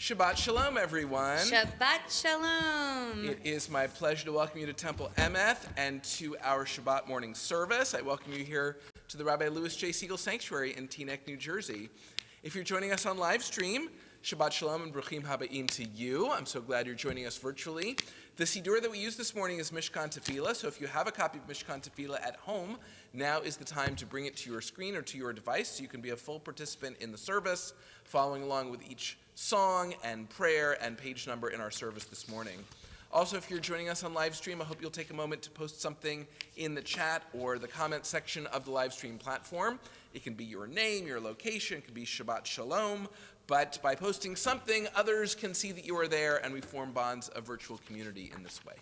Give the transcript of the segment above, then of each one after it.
Shabbat Shalom, everyone. Shabbat Shalom. It is my pleasure to welcome you to Temple Emeth and to our Shabbat morning service. I welcome you here to the Rabbi Louis J. Siegel Sanctuary in Teaneck, New Jersey. If you're joining us on live stream, Shabbat Shalom and Bruchim Habayim to you. I'm so glad you're joining us virtually. The Siddur that we use this morning is Mishkan Tefillah, so if you have a copy of Mishkan Tefillah at home, now is the time to bring it to your screen or to your device so you can be a full participant in the service, following along with each song and prayer and page number in our service this morning. Also, if you're joining us on live stream, I hope you'll take a moment to post something in the chat or the comment section of the live stream platform. It can be your name, your location, it can be Shabbat Shalom, but by posting something, others can see that you are there and we form bonds of virtual community in this way.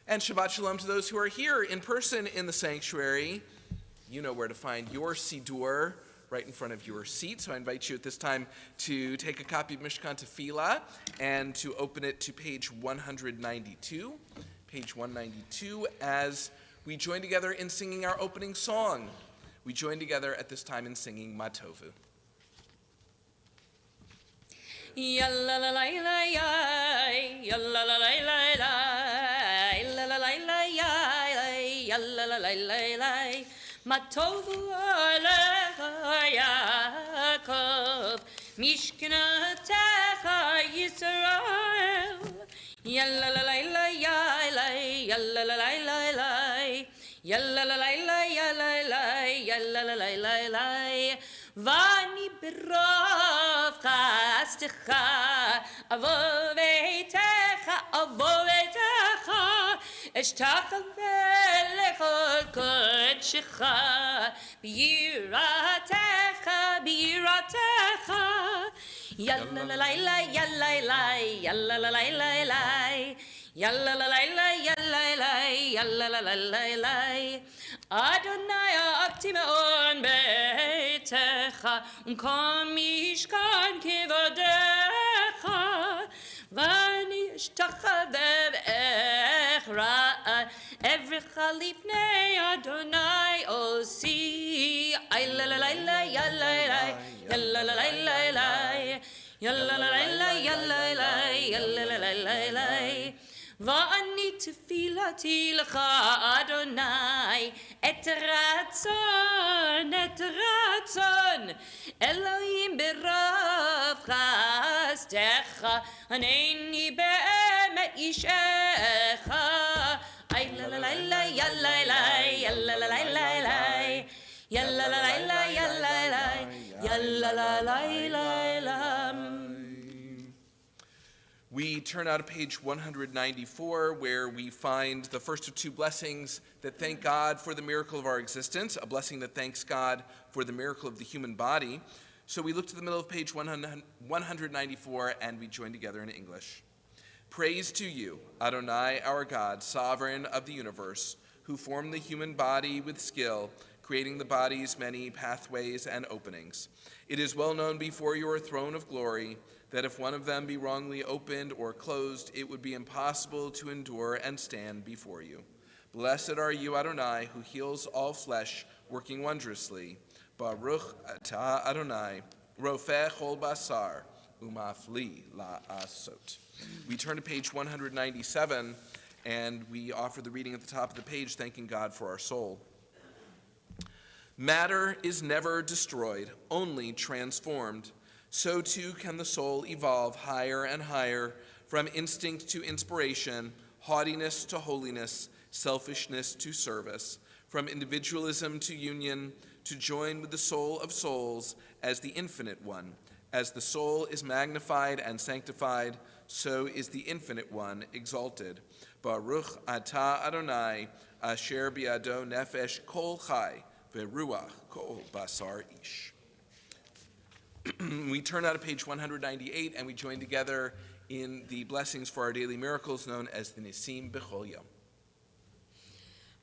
And Shabbat Shalom to those who are here in person in the sanctuary. You know where to find your Siddur right in front of your seat. So I invite you at this time to take a copy of Mishkan Tefillah and to open it to page 192. Page 192 as we join together in singing our opening song. We join together at this time in singing Matovu. Yalla la la la ya, yalla la la la la, yalla la la la ya, yalla la la la la. Matovu alecha Yaakov, Mishkanetecha Yisrael. Yalla la la la ya, yalla la la la la, yalla la la la ya la, yalla la la la la. Vani berov chastecha, avovetecha, avovetecha, eshtachel velechol kodshecha, b'yiratecha, b'yiratecha. Yalla la la la, yalla la, yalla la la la la, yalla la la la, yalla la, yalla la la la la. Adonai optimon betecha, kom mishkan kivodecha, vani ishtachavev echra, every chalifnei Adonai osi, ay la la la la, ya la la, ya la la la la la, ya la la la la, ya la la, ya la la la la. Va'ani tefilati lecha Adonai, et ratzon, Elohim berav chastecha, haneni be'emet ishecha. Ay la la la la, ya la la, ya la la la la la, ya la la la la, ya la la, ya la la la la. We turn out to page 194, where we find the first of two blessings that thank God for the miracle of our existence, a blessing that thanks God for the miracle of the human body. So we look to the middle of page 194, and we join together in English. Praise to you, Adonai, our God, sovereign of the universe, who formed the human body with skill, creating the body's many pathways and openings. It is well known before your throne of glory that if one of them be wrongly opened or closed, it would be impossible to endure and stand before you. Blessed are you, Adonai, who heals all flesh, working wondrously. Baruch atah Adonai, rofeh chol basar, umafli la'asot. We turn to page 197, and we offer the reading at the top of the page, thanking God for our soul. Matter is never destroyed, only transformed. So too can the soul evolve higher and higher, from instinct to inspiration, haughtiness to holiness, selfishness to service, from individualism to union, to join with the soul of souls as the infinite one. As the soul is magnified and sanctified, so is the infinite one exalted. Baruch atah Adonai, asher biado nefesh kol chai, veruach kol basar ish. We turn out to page 198 and we join together in the blessings for our daily miracles known as the Nisim B'chol Yom.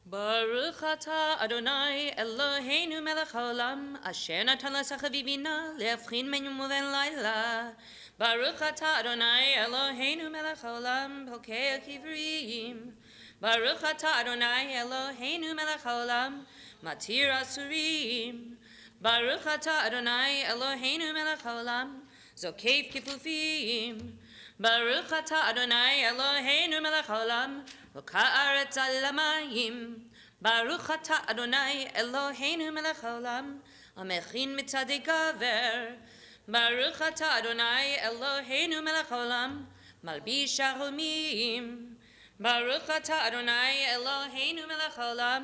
Baruch atah Adonai Eloheinu melech haolam, asher natan lasach v'bina le'avchin ben yom uven layla. Baruch atah Adonai Eloheinu melech haolam, pokei kivrim. Baruch atah Adonai Eloheinu melech haolam, matir asurim. Baruch atah Adonai Eloheinu melech haolam, Zokev Kifufim. Baruch atah Adonai Eloheinu melech haolam, v'ka'aretz alamayim. Baruch atah Adonai Eloheinu melech haolam, amechin mitzadei gaver. Baruch atah Adonai Eloheinu melech haolam, malbish harumim. Baruch atah Adonai Eloheinu melech haolam,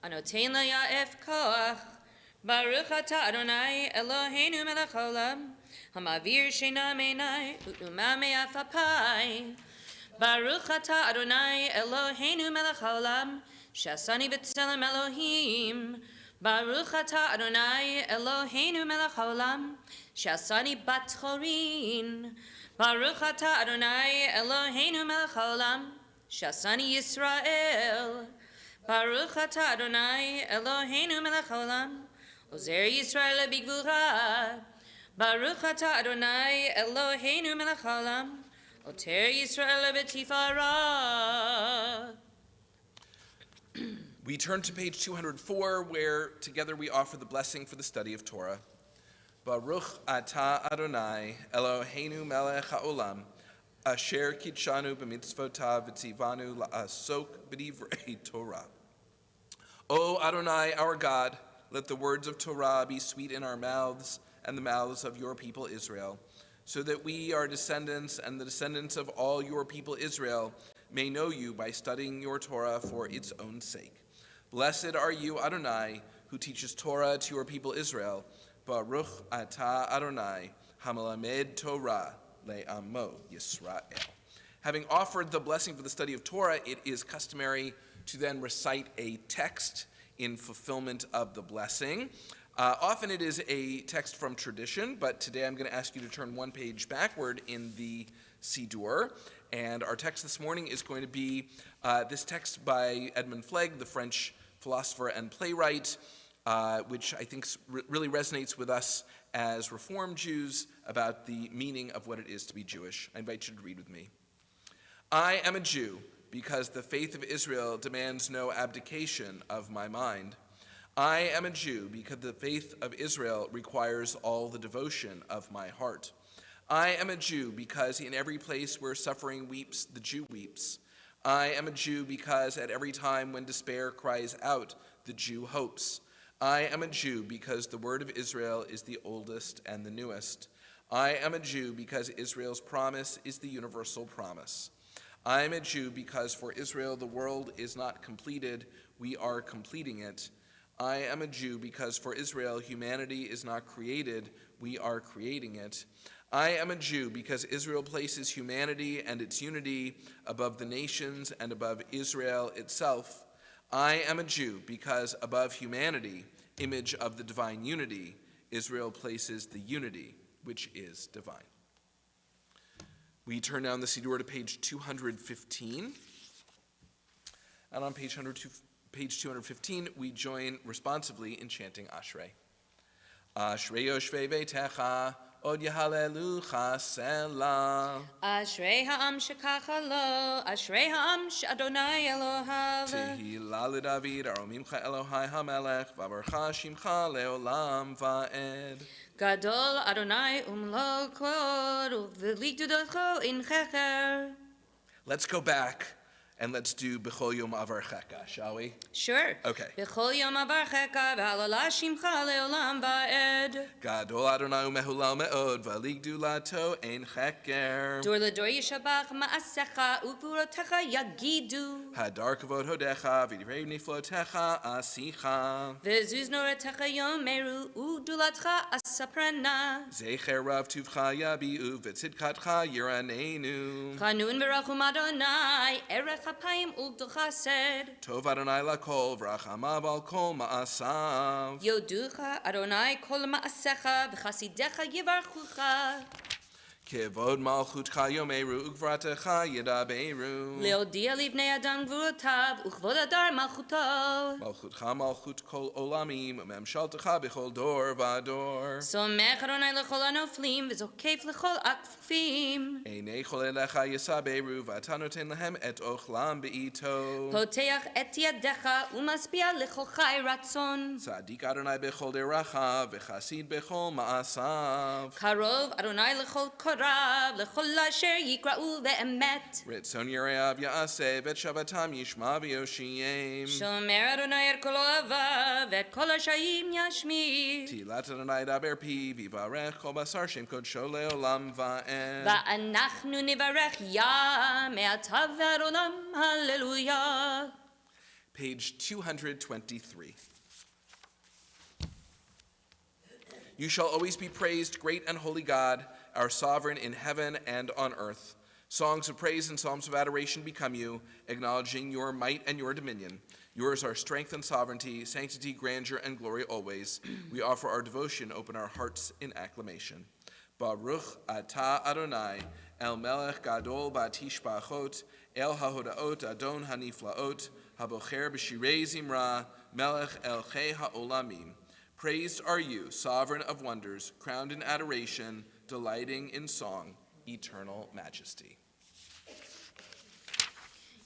anotein la'ya'ef koach. Baruch atah Adonai Eloheinu melech haolam, hamavir sheina meinai u'uma me'af apai. Baruch atah Adonai Eloheinu melech haolam, shasani b'tselem Elohim. Baruch atah Adonai Eloheinu melech haolam, shasani bat chorin. Baruch atah Adonai Eloheinu melech haolam, shasani Yisrael. Baruch atah Adonai Eloheinu melech haolam, ozer Yisrael bigvura. Baruch atah Adonai Eloheinu melech haolam, oter Yisrael b'tifara. We turn to page 204, where together we offer the blessing for the study of Torah. Baruch atah Adonai Eloheinu melech haolam, asher kitshanu b'mitzvotav v'tzivanu la'asok b'divrei Torah. O Adonai, our God, let the words of Torah be sweet in our mouths and the mouths of your people Israel, so that we, our descendants, and the descendants of all your people Israel, may know you by studying your Torah for its own sake. Blessed are you, Adonai, who teaches Torah to your people Israel. Baruch atah Adonai, hamelamed Torah le'amo Yisrael. Having offered the blessing for the study of Torah, it is customary to then recite a text in fulfillment of the blessing. Often it is a text from tradition, but today I'm going to ask you to turn one page backward in the Siddur. And our text this morning is going to be this text by Edmund Flegg, the French philosopher and playwright, which I think really resonates with us as Reformed Jews about the meaning of what it is to be Jewish. I invite you to read with me. I am a Jew because the faith of Israel demands no abdication of my mind. I am a Jew because the faith of Israel requires all the devotion of my heart. I am a Jew because in every place where suffering weeps, the Jew weeps. I am a Jew because at every time when despair cries out, the Jew hopes. I am a Jew because the word of Israel is the oldest and the newest. I am a Jew because Israel's promise is the universal promise. I am a Jew because for Israel the world is not completed, we are completing it. I am a Jew because for Israel humanity is not created, we are creating it. I am a Jew because Israel places humanity and its unity above the nations and above Israel itself. I am a Jew because above humanity, image of the divine unity, Israel places the unity which is divine. We turn now in the Siddur to page 215. And on page 215, we join responsively in chanting Ashrei. Ashrei yoshvei beitecha, od yehalelucha selah. Ashrei ha'am shekacha lo, Ashrei ha'am she'Adonai Elohav. Tehillah leDavid, aromimcha Elohai hamelech, v'avarcha shimcha leolam va'ed. Gadol Adonai umlo kod, u'v'ligdudocho in checher. Let's go back and let's do B'chol Yom Avarchecha, shall we? Sure. Okay. B'chol yom avarchecha, v'halala shimcha leolam va'ed. Gadol Adonai umehulal me'od, v'ligdulato ein cheker. Dor ledor yishabach ma'asecha, u'purotecha yagidu. Hadar kavod hodecha, v'divrei niflotecha asicha. V'zuz noretecha yomeru, u'dulatcha asaprana. Zecher rav tuvcha yabi'u, v'tzidkatcha yiranenu. Chanun v'rachum Adonai, erech hapayim u'gdul Tov Adonai lakol, v'rachamav al kol ma'asav. Yoducha Adonai kol ma'asecha, v'chasidecha yivarchucha. Kevod malchutcha yomeru ugvratecha yedaberu. להודיע לבני אדם גבורותיו, וכבוד הדר מלכותו. Malchutcha malchut kol olamim, memshaltecha bechol dor vador. סומך אדוני לכל הנופלים, וזוקף לכל הכפופים. Einei chol elecha yesaberu, v'ata noten lehem et ochlam be'ito. פותח את ידיך, ומשביע לכל חי רצון. Tzadik Adonai bechol deracha, v'chasid bechol ma'asav. קרוב אדוני לכל קורב, לכל אשר יקראו באמת. Ritzon yereav ya'aseh, v'et shavatam yishma v'yoshiyem. שומר אדוני את כל אוהביו, ואת כל השעים ישמיע. Tilat Adonai daber pi, v'varech kol basar shem kodsho le'olam va'ed. ואנחנו נברך יה מעתה ועד עולם, הללויה. Page 223. You shall always be praised, great and holy God, our sovereign in heaven and on earth. Songs of praise and psalms of adoration become you, acknowledging your might and your dominion. Yours are strength and sovereignty, sanctity, grandeur, and glory always. We offer our devotion, open our hearts in acclamation. Baruch atah Adonai, El Melech Gadol Batishbachot, El HaHodaot Adon Haniflaot, Habocher B'Shirei Zimra, Melech El Chei HaOlamim. Praised are you, sovereign of wonders, crowned in adoration, delighting in song, eternal majesty.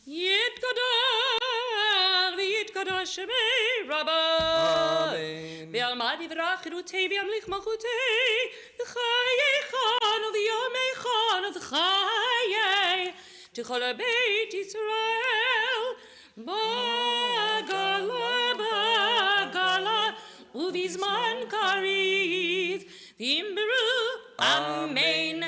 יתגדל ויתגדל שמי רבה. Amen. ועלמד יברח חירותי וימליך מלכותי, וחייכון וביומייכון וחיי, תכל בית ישראל, בגלה בגלה, ובזמן קריב, ואמרו אמן,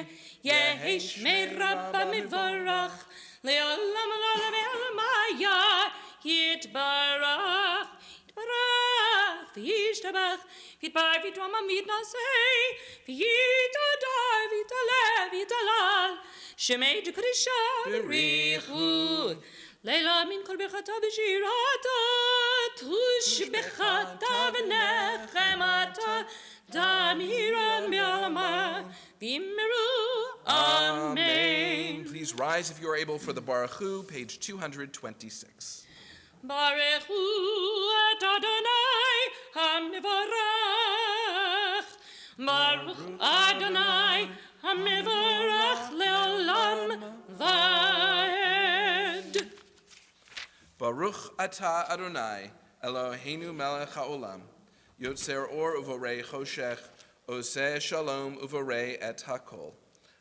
יהי שמי רבה מברך, לעולם ולעולם ולמיה, יתברך, יתברך, וישתבח, ויתבר ויתרומם ויתנשא, ויתהדר ויתעלה ויתהלל, שמי דקדושה בריחו, לילה מן כל ברכתה ושירתה, תושבחתה ונחמתה, דמירן בעלמה, ואמרו אמן. Please rise if you are able for the Baruch Hu, page 226. Baruch hu et Adonai hamivarach. Baruch Adonai hamivarach leolam vaed. Baruch atah Adonai, Eloheinu melech haolam, yotzer or uvorei choshech, oseh shalom uvorei et hakol.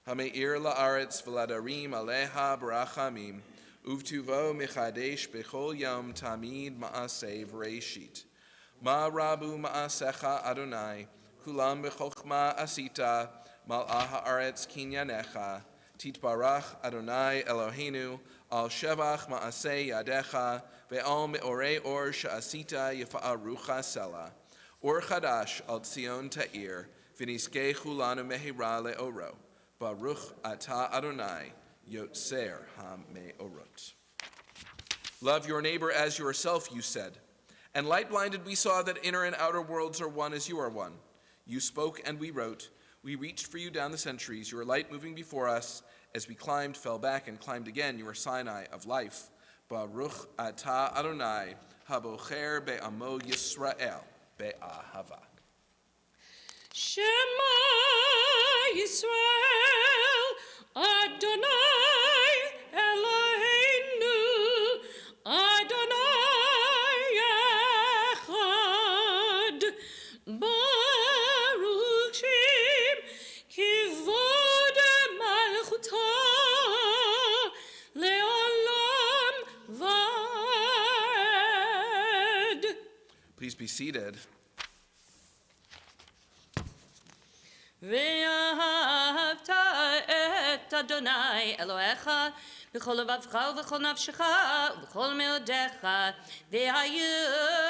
Hameir la'aretz v'ladarim aleha barachamim, uvtuvo mechadesh bechol yom tamid ma'aseh v'reishit. Ma rabu ma'asecha Adonai, kulam b'chochma asita, mal'ah ha'aretz kinyanecha, titbarach Adonai Eloheinu, al shevach ma'aseh yadecha, ve'al me'orei or sha'asita yifa'arucha sela. Or chadash al Tzion ta'ir, v'niskei chulanu mehira le'oro. Baruch atah Adonai, yotzer ha-me'orot. Love your neighbor as yourself, you said. And light-blinded we saw that inner and outer worlds are one as you are one. You spoke and we wrote. We reached for you down the centuries, your light moving before us. As we climbed, fell back, and climbed again, your Sinai of life. Baruch atah Adonai, habocher be'amo Yisrael, be'ahava. Shema Yisrael, Adonai Eloheinu, Adonai Echad, Baruch Shem Kivod Malchuto, Leolam Vaed. Please be seated. ואהבת את אדוני אלוהיך בכל לבבך ובכל נפשך ובכל מאודיך, והיו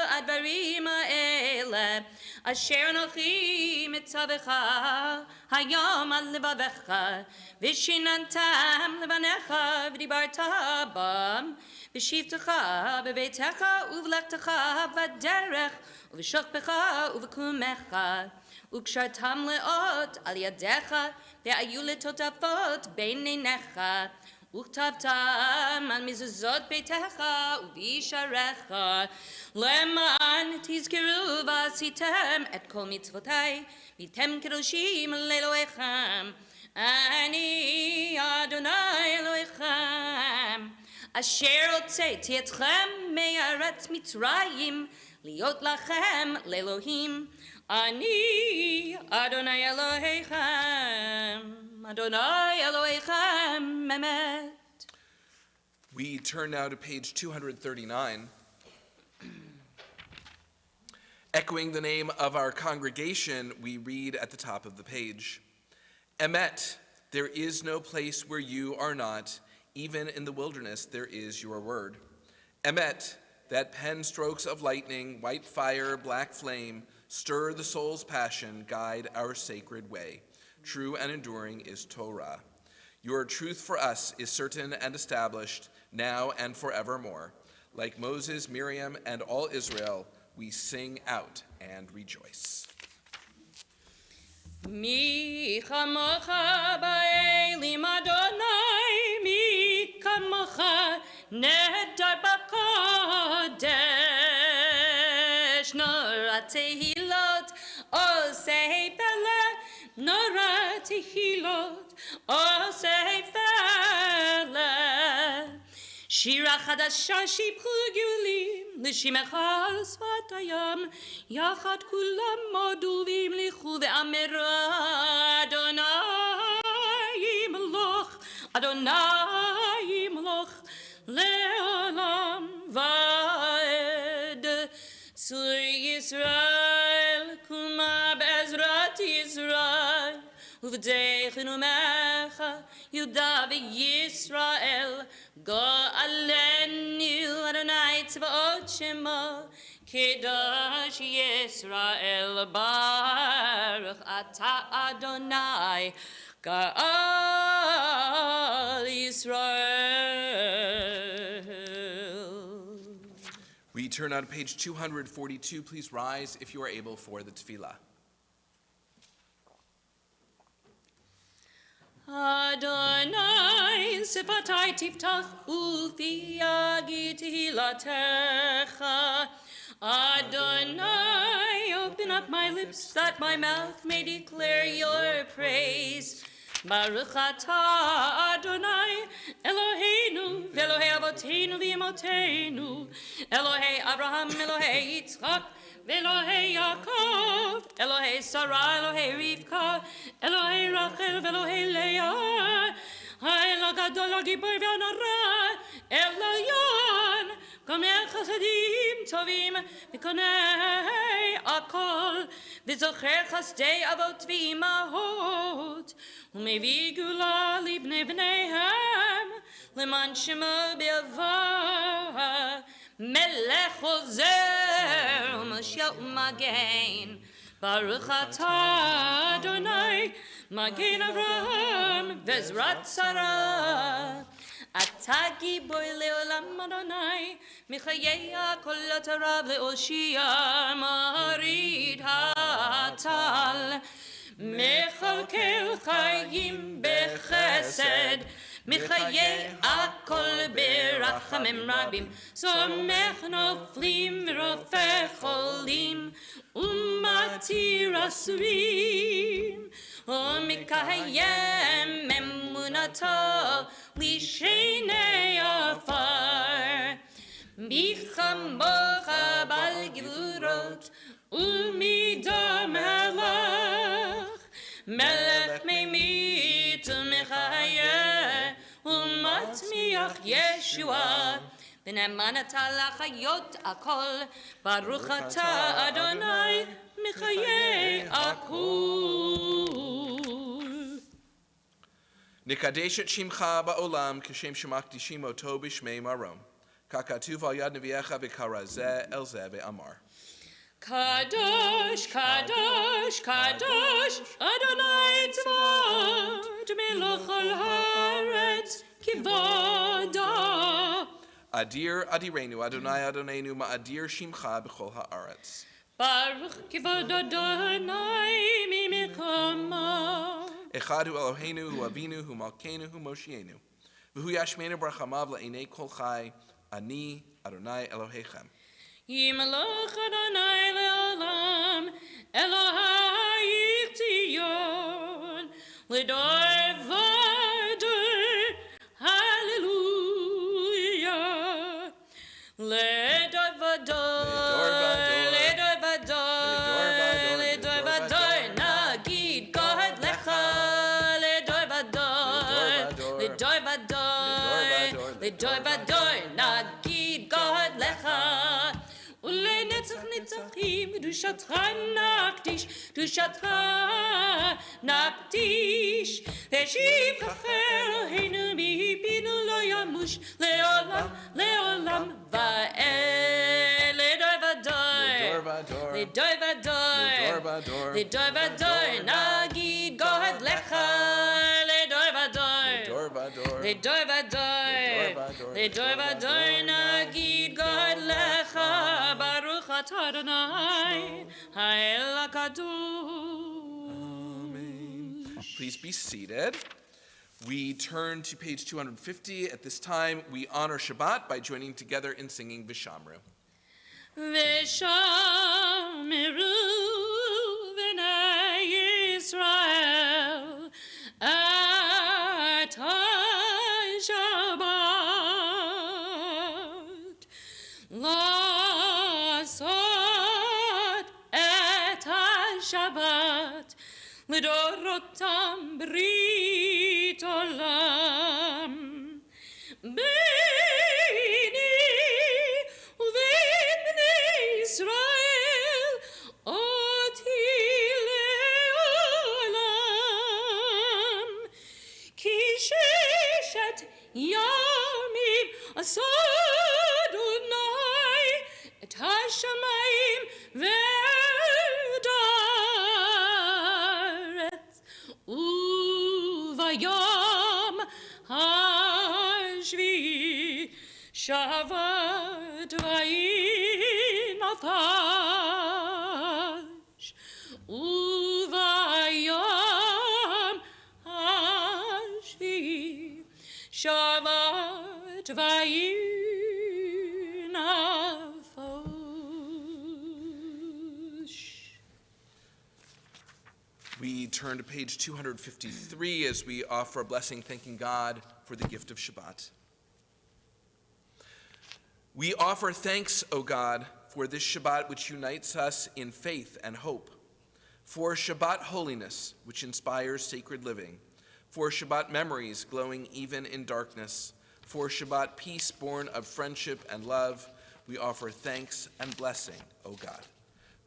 הדברים האלה אשר אנוכי מצווך היום על לבביך, ושיננתם לבניך ודיברת בם, בשבתך בביתך ובלכתך בדרך ובשוכבך ובקומך, וקשרתם לאות על ידיך, והיו לטוטפות בין עיניך. וכתבתם על מזוזות ביתך ובישעריך, למען תזכרו ועשיתם את כל מצוותי, והייתם קדושים לאלוהיכם. אני אדוני אלוהיכם, אשר הוצאתי אתכם מארץ מצרים, להיות לכם לאלוהים. אני אדוני אלוהיכם, Adonai Elohechem Emet. We turn now to page 239. Echoing the name of our congregation, we read at the top of the page, Emet, there is no place where you are not, even in the wilderness there is your word. Emet, that pen strokes of lightning, white fire, black flame, stir the soul's passion, guide our sacred way. True and enduring is Torah. Your truth for us is certain and established now and forevermore. Like Moses, Miriam, and all Israel, we sing out and rejoice. Mi chamocha ba'elim Adonai, mi kamocha nedar b'kodesh, nora tehilot osei pele, nora tehilot osei pele. Shira chadasha shipchu gulim, l'shimecha l'svatayam, yachad kulam moduvim lichu ve'amera, Adonai Meloch, Adonai Meloch, le'olam va'ed. Tzur Yisrael, kuma be'ezrat Yisrael, uv'deichenu mecha, Yuda ve'Yisrael, Go'alenu Adonai tzvaot shema, Kedosh Yisrael, Baruch Ata Adonai, Ga'al Yisrael. We turn now to page 242. Please rise if you are able for the tefillah. Adonai Sifatai tiftach ufi yagi tehilatecha. Adonai, open up my lips that my mouth may declare your praise. Baruch atah Adonai Eloheinu v'Elohei avoteinu v'imotenu, Elohei Abraham, Elohei Yitzchak, Elohei Yaakov, Elohei Sarah, Elohei Rivka, Elohei Rachel, Elohei Leah, Ha'el HaGadol HaGibor v'Hanora, Elyon, Gomel Chasadim Tovim, V'konei Akol, V'zocher Chasdei Avot v'Imahot, U'mevi Gula Libnei Bneihem, Leman Shemo Be'avah, Melech Ozer, U'Mashiach U'Magen, Baruch Atah Adonai, Magen Avraham, Vezrat Sarah. Ata gibor leolam Adonai, Michayei HaKol Atarav le'oshia, Marid HaTal, Mechalkel Chayim bechesed, Michayei HaKol berachamim rabim, Somech noflim v'rofeh cholim, Umatir asurim, Umikayem emunato, Lishenei afar, Bichamocha bal gevurot, Umida melech, Melech meimit umechayeh, Umatmiach Yeshua, V'nemanata lachayot akol, Baruch atah Adonai, Michayei akol. Nikadesh et shimcha ba'olam kashem shemakdishim oto b'shmei marom. Kakatuv al yad neviecha v'karazeh el zeh ve'amar. Kadosh, Kadosh, Kadosh, Adonai tzvaot, Melech al haaretz kivodo. Adir adirenu Adonai Adonenu ma'adir shimcha b'chol haaretz. Baruch kivod Adonai mimikama. Echad hu Eloheinu, hu Avinu, hu Malkeinu, hu Moshienu. V'hu yashmeinu barachamav la'inei kol chai, ani Adonai Elohechem. Yimelech Adonai le'olam, Elohai Tzion, L'dor v'dor, Hallelujah. L'dor v'dor, L'dor v'dor, L'dor v'dor, Nagid God lecha, L'dor v'dor, L'dor v'dor, L'dor v'dor, Nagid God lecha. ולנצח נצחים, קדושתך נקדיש, קדושתך נקדיש, ושבחך אלוהינו מפינו לא ימוש, לעולם, לעולם ועד, לדור ודור, לדור ודור, לדור ודור, נגיד גודלך, לדור ודור, לדור ודור, לדור ודור, נגיד גודלך, ברוך אתה אדוני, האל הקדוש. Please be seated. We turn to page 250. At this time, we honor Shabbat by joining together in singing Vishamru. Vishamru v'nei Yisrael at ha-Shabbat לעשות את השבת לדורותם ברית עולם ביני ובין בני ישראל אותי לעולם כי ששת ימים עשה אדוני את השמיים ואת הארץ וביום השביעי שבת וינפש וביום השביעי שבת וינפש. We turn to page 253 as we offer a blessing thanking God for the gift of Shabbat. We offer thanks, O God, for this Shabbat which unites us in faith and hope, for Shabbat holiness which inspires sacred living, for Shabbat memories glowing even in darkness, for Shabbat peace born of friendship and love. We offer thanks and blessing, O God.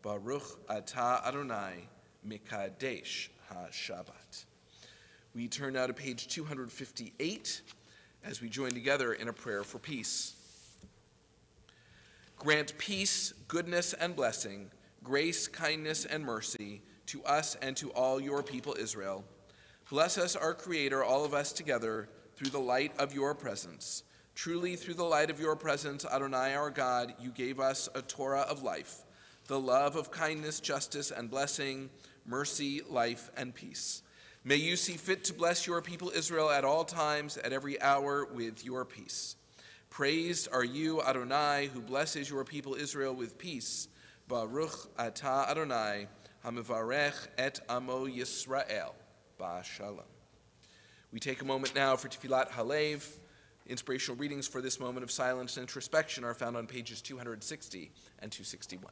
Baruch atah Adonai Mikadesh HaShabbat. We turn now to page 258 as we join together in a prayer for peace. Grant peace, goodness, and blessing, grace, kindness, and mercy to us and to all your people Israel. Bless us, our Creator, all of us together, through the light of your presence. Truly, through the light of your presence, Adonai, our God, you gave us a Torah of life, the love of kindness, justice, and blessing, mercy, life, and peace. May you see fit to bless your people Israel at all times, at every hour, with your peace. Praised are you, Adonai, who blesses your people Israel with peace. Baruch atah Adonai, hamivarech et amo Yisrael, ba'shalom. We take a moment now for Tefillat Halev. Inspirational readings for this moment of silence and introspection are found on pages 260 and 261.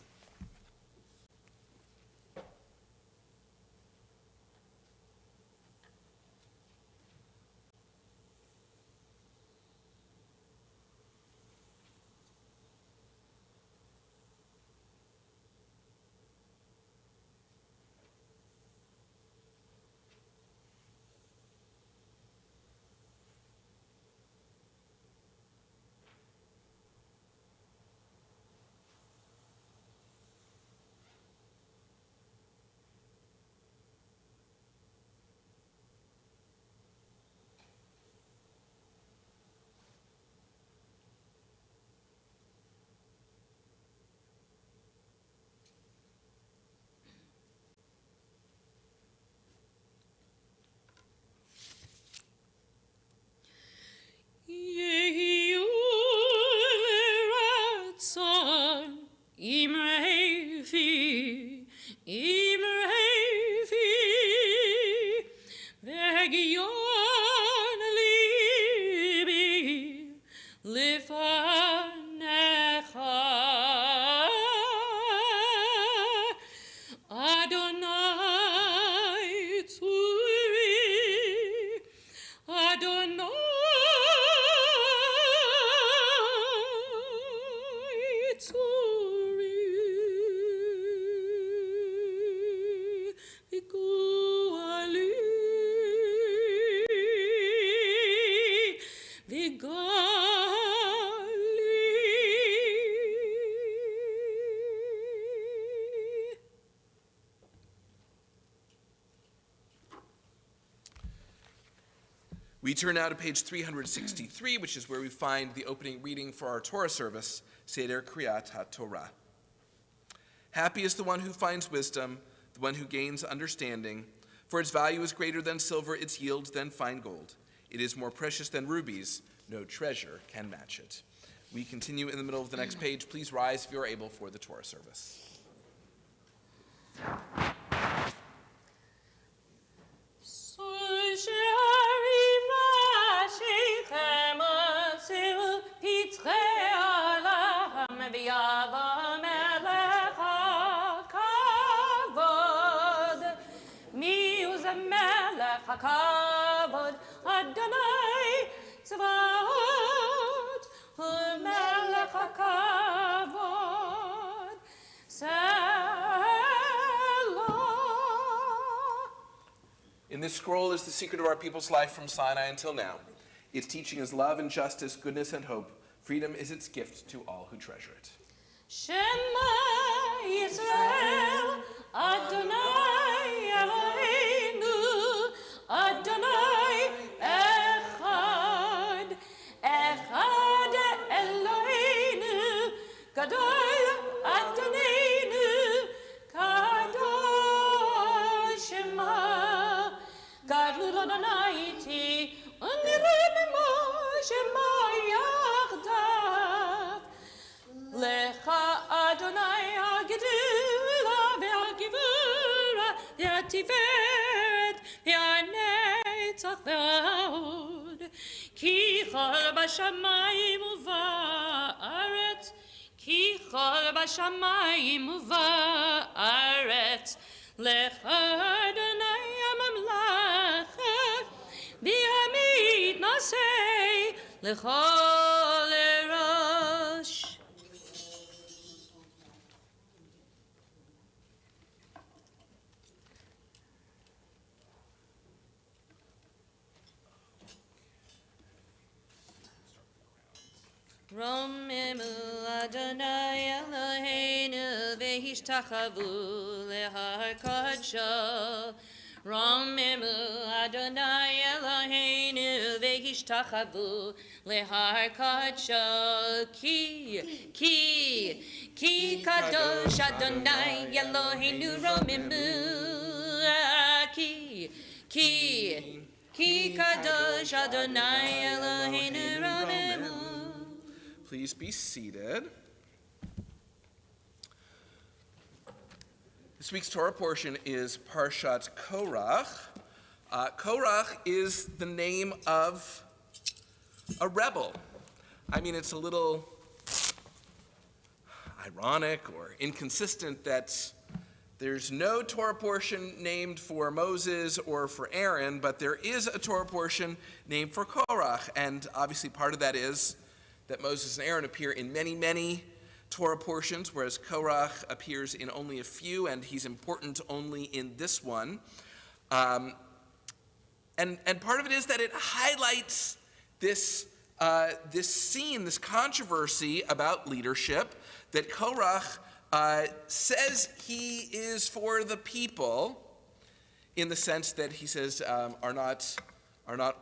Legion libi lifanecha Adonai tzuri Adonai tzuri Viguali We turn now to page 363, which is where we find the opening reading for our Torah service, Seder Kriyat HaTorah. Happy is the one who finds wisdom, the one who gains understanding, for its value is greater than silver, its yield than fine gold. It is more precious than rubies, no treasure can match it. We continue in the middle of the next page. Please rise if you are able for the Torah service. Hakavod Adonai Tzvaot Melech Hakavod Selah. In this scroll is the secret of our people's life from Sinai until now. Its teaching is love and justice, goodness and hope. Freedom is its gift to all who treasure it. Shema Yisrael Adonai Eloheinu Adonai Echad, Echad Eloheinu, Gadol Adonenu, Kadosh Shema, Gadol Adonai iti, Unirimo Shema Yachdav, Lecha Adonai HaGedula VeHaGivura VeHaTiferet VeHaNetzach VeHaHod Ki chol b'shamayim u'va'aretz Ki chol b'shamayim u'va'aretz Lecha Adonai HaMamlachet VeHamid Nasei Lechol Erosh. Romemu Adonai Eloheinu v'hishtachavu lehar kodsho. Romemu Adonai Eloheinu v'hishtachavu lehar kodsho. Ki kadosh Adonai Eloheinu romemu. Ki kadosh Adonai Eloheinu romemu. Please be seated. This week's Torah portion is Parshat Korach. Korach is the name of a rebel. I mean, it's a little ironic or inconsistent that there's no Torah portion named for Moses or for Aaron, but there is a Torah portion named for Korach. And obviously part of that is that Moses and Aaron appear in many, many Torah portions, whereas Korach appears in only a few, and he's important only in this one. And part of it is that it highlights this scene, this controversy about leadership, that Korach says he is for the people, in the sense that he says, are not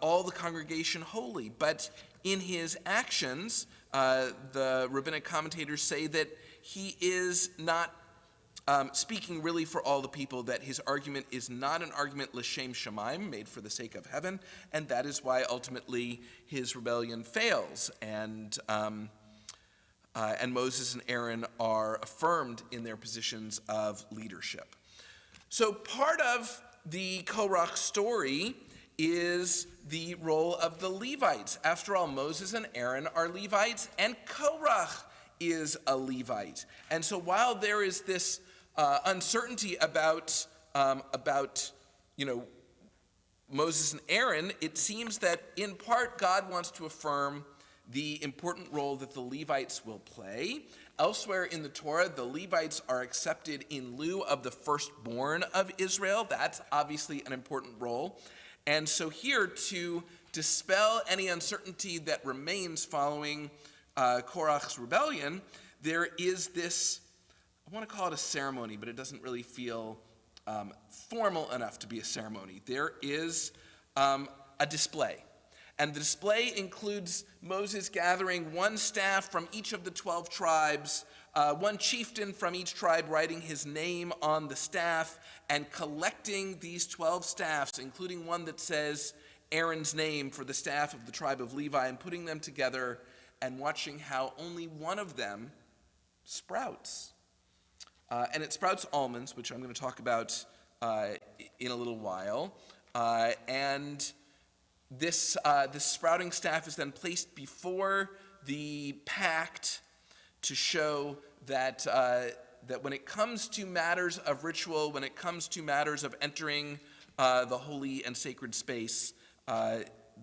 all the congregation holy? But in his actions, the rabbinic commentators say that he is not speaking really for all the people, that his argument is not an argument l'shem shamayim, made for the sake of heaven, and that is why ultimately his rebellion fails, and Moses and Aaron are affirmed in their positions of leadership. So part of the Korach story is the role of the Levites. After all, Moses and Aaron are Levites, and Korach is a Levite. And so while there is this uncertainty about Moses and Aaron, it seems that in part God wants to affirm the important role that the Levites will play. Elsewhere in the Torah, the Levites are accepted in lieu of the firstborn of Israel. That's obviously an important role. And so here, to dispel any uncertainty that remains following Korach's rebellion, there is this, I want to call it a ceremony, but it doesn't really feel formal enough to be a ceremony. There is a display. And the display includes Moses gathering one staff from each of the 12 tribes, one chieftain from each tribe writing his name on the staff, and collecting these 12 staffs, including one that says Aaron's name for the staff of the tribe of Levi, and putting them together and watching how only one of them sprouts. And it sprouts almonds, which I'm going to talk about in a little while. And this sprouting staff is then placed before the pact to show that when it comes to matters of ritual, when it comes to matters of entering the holy and sacred space,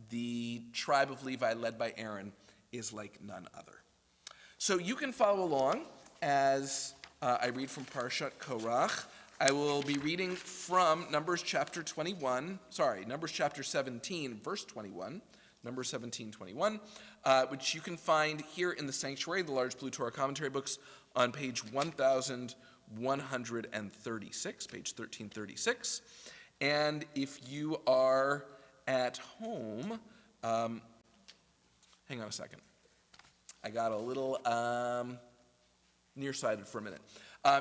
the tribe of Levi, led by Aaron, is like none other. So you can follow along as I read from Parashat Korach. I will be reading from Numbers chapter 17, verse 21, Numbers 17, 21, which you can find here in the sanctuary, the large blue Torah commentary books, on page 1136, page 1336. And if you are at home, hang on a second. I got a little nearsighted for a minute.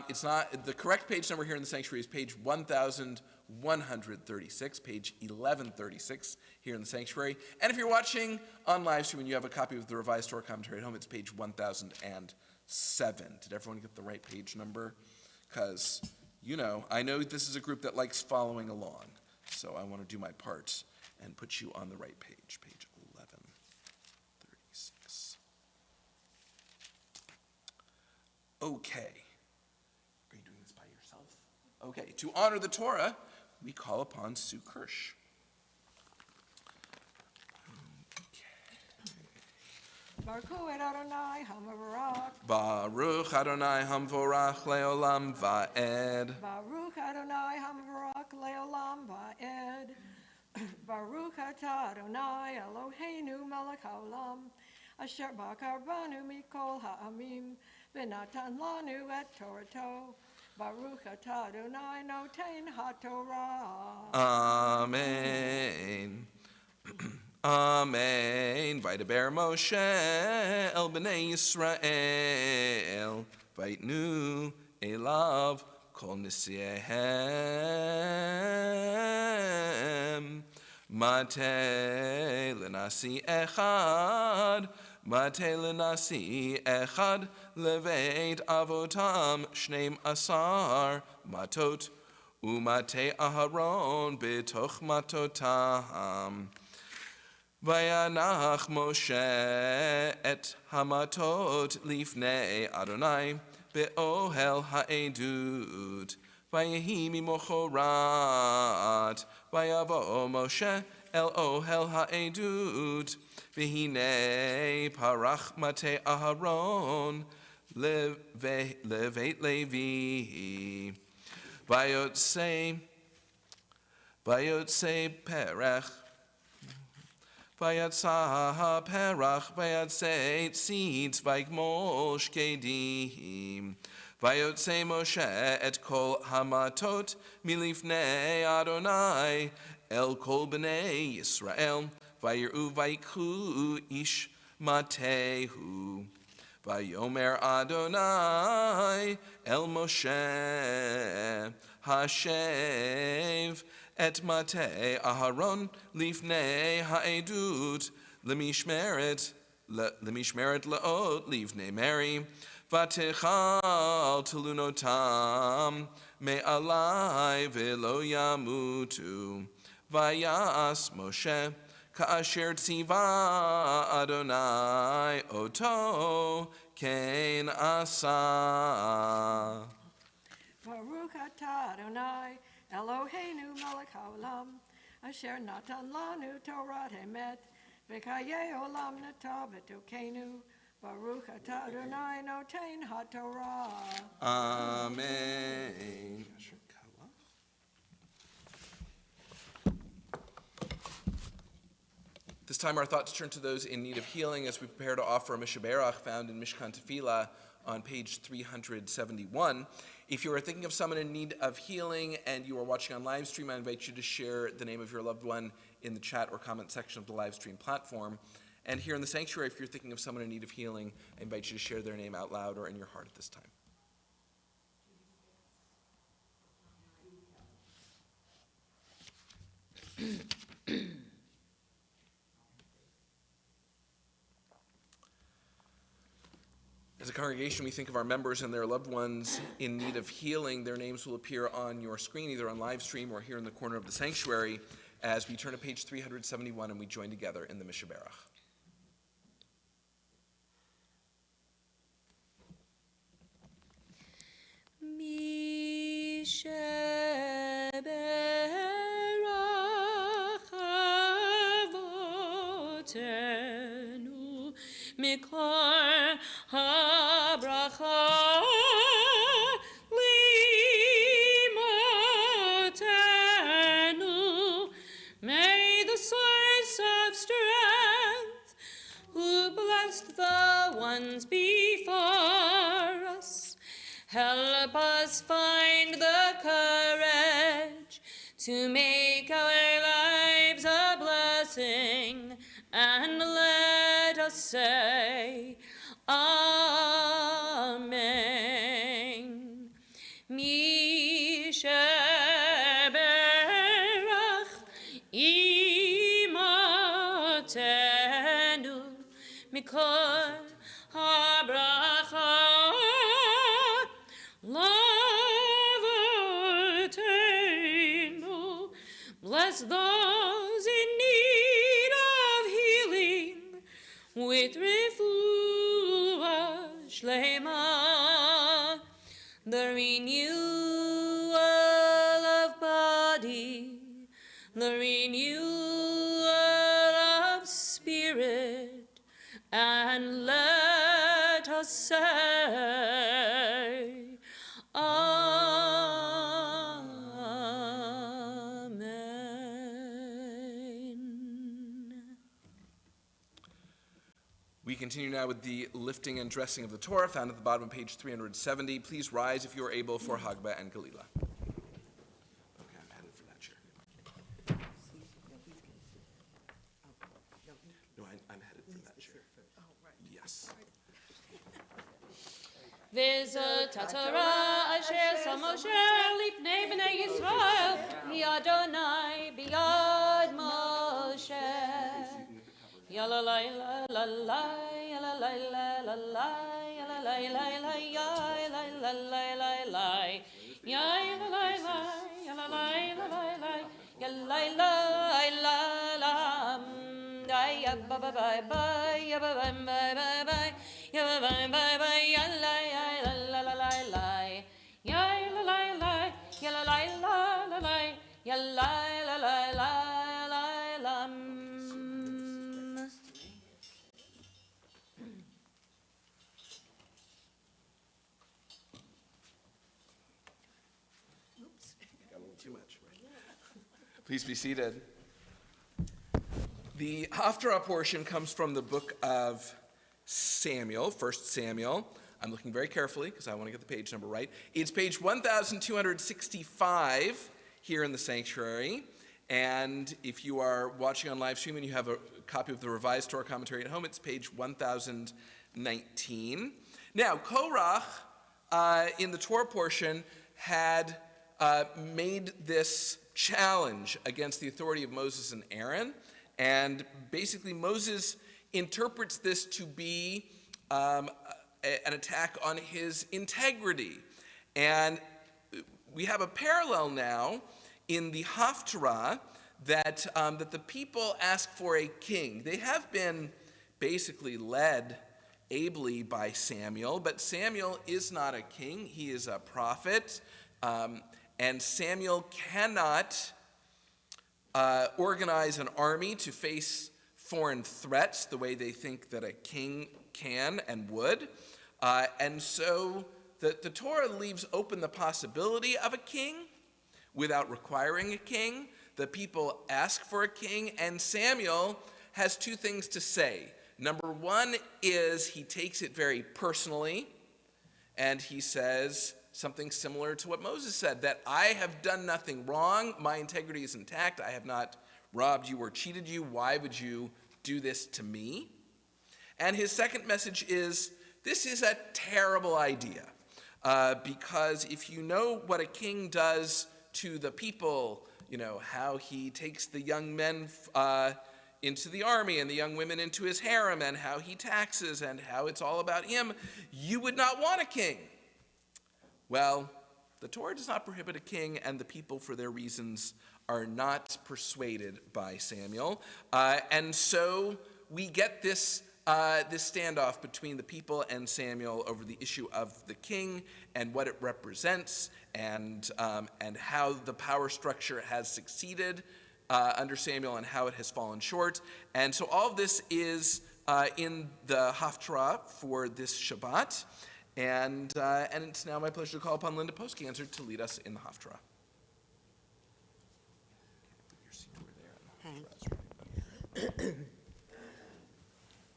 It's not, the correct page number here in the sanctuary is page 1136, page 1136 here in the sanctuary. And if you're watching on live stream and you have a copy of the Revised Torah Commentary at home, it's page 1007. Did everyone get the right page number? Because, I know this is a group that likes following along. So I want to do my part and put you on the right page, page 1136. Okay. Okay, to honor the Torah, we call upon Sue Kirsch. Baruch Adonai Hamvorach. Baruch Adonai Hamvorach Leolam Va'ed. Baruch Adonai Hamvorach Leolam Va'ed. Baruch Atah Adonai Eloheinu Melech Haolam, Asher Bakar Banu Mikol Ha'amim, V'natan Lanu Et Torato. Baruch atah Adonai noten haTorah. Amen. Amen. Vaydaber Moshe el bnei Yisrael, vayitnu elav kol nisiehem. Matei lenasi echad, Matei lenasi echad, leveit avotam shneim asar matot, umatei Aharon betoch matotam. Vayanach Moshe et hamatot lifnei Adonai be'ohel ha'edut. Vayehi mimochorat, vayavo Moshe el ohel ha'edut. V'hinei parach matei Aharon leveit Levi. Vayotzei perach. Vayatsa perach, vayatzei seeds, vayigmol shkedim. Vayotzei Moshe et kol hamatot milifnei Adonai el kol bnei Yisrael. Vayiru vayikhu ish matehu. Vayomer Adonai el Moshe hashev et matei Aharon lifnei ha'edut lemishmeret leot lifnei Mary vatichal telunotam me'alai velo yamutu Vayas Moshe Ka'asher tziva Adonai oto Ken asa. Baruch atah Adonai Eloheinu melech haolam asher natan lanu Torah emet v'chayei olam nata b'tokenu Baruch atah Adonai noten haTorah. Amen. This time our thoughts turn to those in need of healing as we prepare to offer a Mishaberach found in Mishkan Tefillah on page 371. If you are thinking of someone in need of healing and you are watching on live stream, I invite you to share the name of your loved one in the chat or comment section of the live stream platform. And here in the sanctuary, if you're thinking of someone in need of healing, I invite you to share their name out loud or in your heart at this time. As a congregation, we think of our members and their loved ones in need of healing. Their names will appear on your screen, either on live stream or here in the corner of the sanctuary, as we turn to page 371 and we join together in the Mishaberach. Mishaberach avotenu mikor habracha limotenu. May the source of strength, who blessed the ones before us, help us find the courage to make our lives a blessing, and let us say, Amen. Mishaberach imotenu mikol habracha lavotenu. Bless those in need of healing with refuah shlema, the renewal of body, the renewal of spirit, and let us say, Amen. We continue now with the lifting and dressing of the Torah, found at the bottom of page 370. Please rise if you are able for Hagbah and Galila. Okay, I'm headed for that chair. No, I'm headed for that chair. Yes. V'zot Torah asher sam Moshe lifnei bnei Yisrael, Adonai biyad Moshe. Yalalai la la la, yalalai la la la, yalalai la la ya, yalalai la la, ya yalalai la, yalalai la la la, yalalai la la la, ya ba ba ba ba, ya ba ba ba ba ba, ya ba ba ba ba, yalalai la la la la la, ya yalalai la, yalalai la la la, yalalai la la la la la. Got a little too much. Please be seated. The Haftarah portion comes from the book of Samuel, 1 Samuel. I'm looking very carefully because I want to get the page number right. It's page 1265 here in the sanctuary. And if you are watching on live stream and you have a copy of the revised Torah commentary at home, it's page 1019. Now, Korach, in the Torah portion, had made this challenge against the authority of Moses and Aaron. And basically, Moses interprets this to be an attack on his integrity. And we have a parallel now in the Haftarah that the people ask for a king. They have been basically led ably by Samuel, but Samuel is not a king. He is a prophet, and Samuel cannot organize an army to face foreign threats the way they think that a king can and would. And so the Torah leaves open the possibility of a king without requiring a king. The people ask for a king, and Samuel has two things to say. Number one is he takes it very personally, and he says something similar to what Moses said, that I have done nothing wrong, my integrity is intact, I have not robbed you or cheated you, why would you do this to me? And his second message is, this is a terrible idea, because if you know what a king does to the people, you know, how he takes the young men into the army and the young women into his harem, and how he taxes and how it's all about him, you would not want a king. Well, the Torah does not prohibit a king, and the people, for their reasons, are not persuaded by Samuel. And so we get this standoff between the people and Samuel over the issue of the king and what it represents, and how the power structure has succeeded under Samuel and how it has fallen short. And so all of this is in the Haftarah for this Shabbat. And it's now my pleasure to call upon Linda Postganzer to lead us in the Haftarah.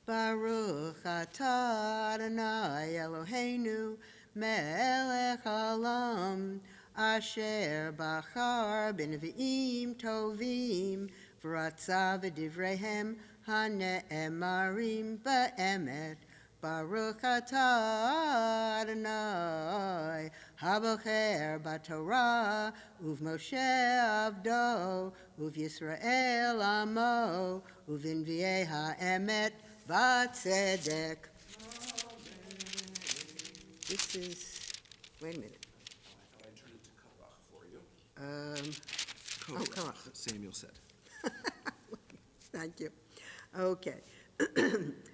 Baruch atah Adonai Eloheinu melech haolam asher bachar b'nevi'im tovim v'ratza v'divreihem hane'emarim ba'emet. Baruch atah Adonai habocher b'Torah uv'Moshe avdo uv'Yisrael amo uv'invi'ei ha'emet v'tzedek. This is, wait a minute. I turned it to Korach for you. Korach. Samuel said. Thank you. Okay.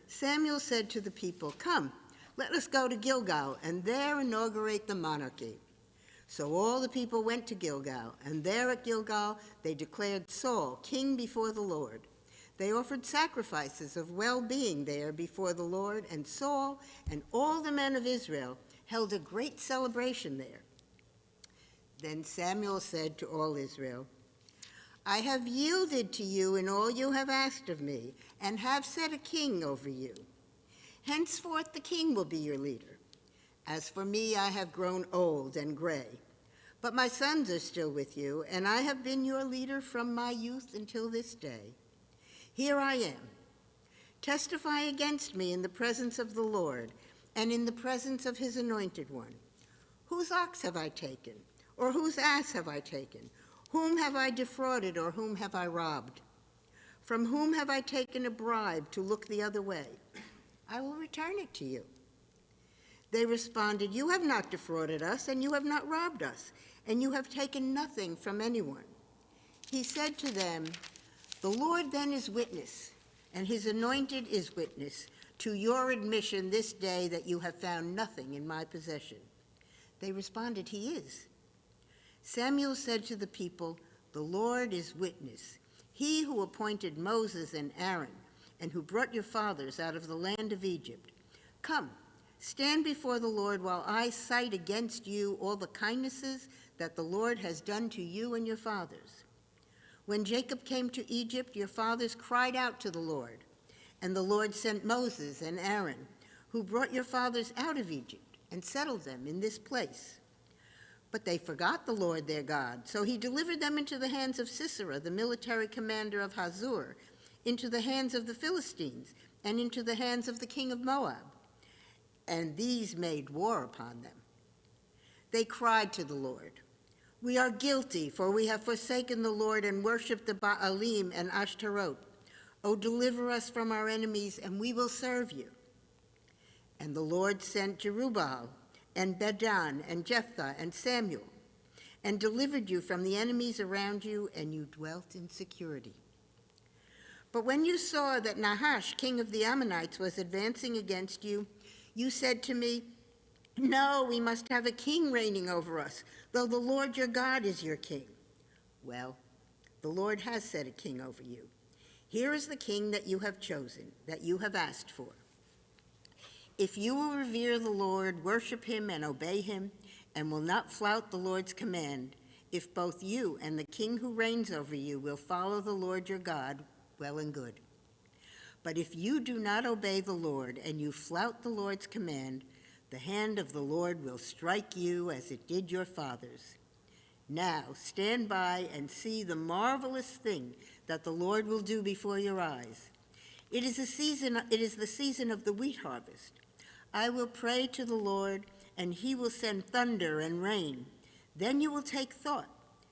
Samuel said to the people, "Come, let us go to Gilgal and there inaugurate the monarchy." So all the people went to Gilgal, and there at Gilgal they declared Saul king before the Lord. They offered sacrifices of well-being there before the Lord, and Saul and all the men of Israel held a great celebration there. Then Samuel said to all Israel, "I have yielded to you in all you have asked of me, and have set a king over you. Henceforth the king will be your leader. As for me, I have grown old and gray, but my sons are still with you, and I have been your leader from my youth until this day. Here I am. Testify against me in the presence of the Lord, and in the presence of his anointed one. Whose ox have I taken, or whose ass have I taken? Whom have I defrauded, or whom have I robbed? From whom have I taken a bribe to look the other way? I will return it to you." They responded, "You have not defrauded us, and you have not robbed us, and you have taken nothing from anyone." He said to them, "The Lord then is witness, and his anointed is witness, to your admission this day that you have found nothing in my possession." They responded, "He is." Samuel said to the people, "The Lord is witness, he who appointed Moses and Aaron, and who brought your fathers out of the land of Egypt. Come, stand before the Lord while I cite against you all the kindnesses that the Lord has done to you and your fathers. When Jacob came to Egypt, your fathers cried out to the Lord, and the Lord sent Moses and Aaron, who brought your fathers out of Egypt and settled them in this place. But they forgot the Lord their God, so he delivered them into the hands of Sisera, the military commander of Hazor, into the hands of the Philistines, and into the hands of the king of Moab. And these made war upon them. They cried to the Lord, "We are guilty, for we have forsaken the Lord and worshipped the Baalim and Ashtaroth. O deliver us from our enemies, and we will serve you." And the Lord sent Jerubbaal, and Bedan, and Jephthah, and Samuel. and delivered you from the enemies around you, and you dwelt in security. But when you saw that Nahash, king of the Ammonites, was advancing against you, you said to me, "No, we must have a king reigning over us, though the Lord your God is your king." Well, the Lord has set a king over you. Here is the king that you have chosen, that you have asked for. If you will revere the Lord, worship him, and obey him, and will not flout the Lord's command, if both you and the king who reigns over you will follow the Lord your God, well and good. But if you do not obey the Lord, and you flout the Lord's command, the hand of the Lord will strike you as it did your fathers. Now stand by and see the marvelous thing that the Lord will do before your eyes. It is the season of the wheat harvest. I will pray to the Lord, and he will send thunder and rain. Then you will take thought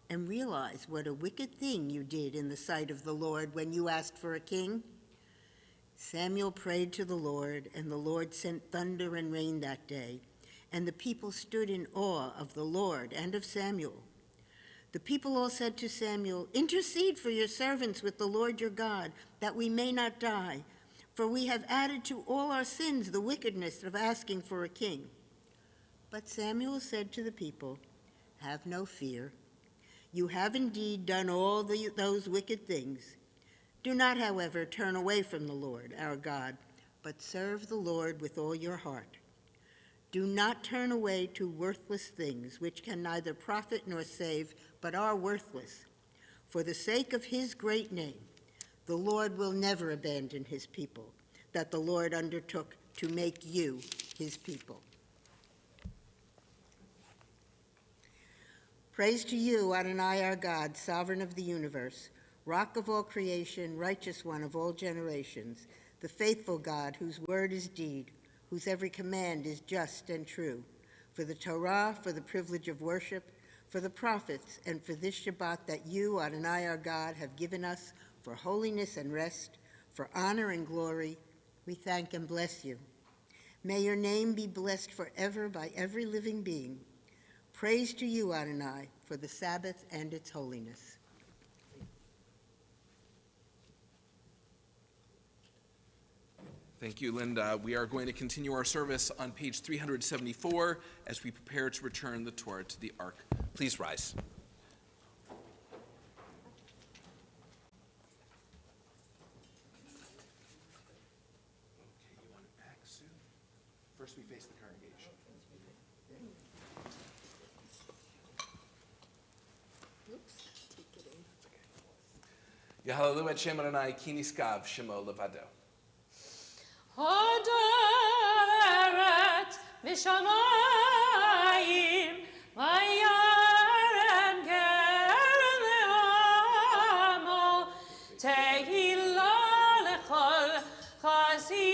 and realize what a wicked thing you did in the sight of the Lord when you asked for a king. Samuel prayed to the Lord, and the Lord sent thunder and rain that day, and the people stood in awe of the Lord and of Samuel. The people all said to Samuel, "Intercede for your servants with the Lord your God, that we may not die, for we have added to all our sins the wickedness of asking for a king." But Samuel said to the people, "Have no fear. You have indeed done all those wicked things. Do not, however, turn away from the Lord, our God, but serve the Lord with all your heart. Do not turn away to worthless things, which can neither profit nor save, but are worthless. For the sake of his great name, the Lord will never abandon his people, that the Lord undertook to make you his people." Praise to you, Adonai our God, sovereign of the universe, rock of all creation, righteous one of all generations, the faithful God whose word is deed, whose every command is just and true, for the Torah, for the privilege of worship, for the prophets, and for this Shabbat that you, Adonai our God, have given us for holiness and rest, for honor and glory. We thank and bless you. May your name be blessed forever by every living being. Praise to you, Adonai, for the Sabbath and its holiness. Thank you, Linda. We are going to continue our service on page 374 as we prepare to return the Torah to the Ark. Please rise. Okay, you want it back, Sue? First we face the congregation. Yahalelu et Shem Adonai ki niskav shemo levado. Hoderet v'shamayim v'yarem kerem le'amo tehila lechol chasidam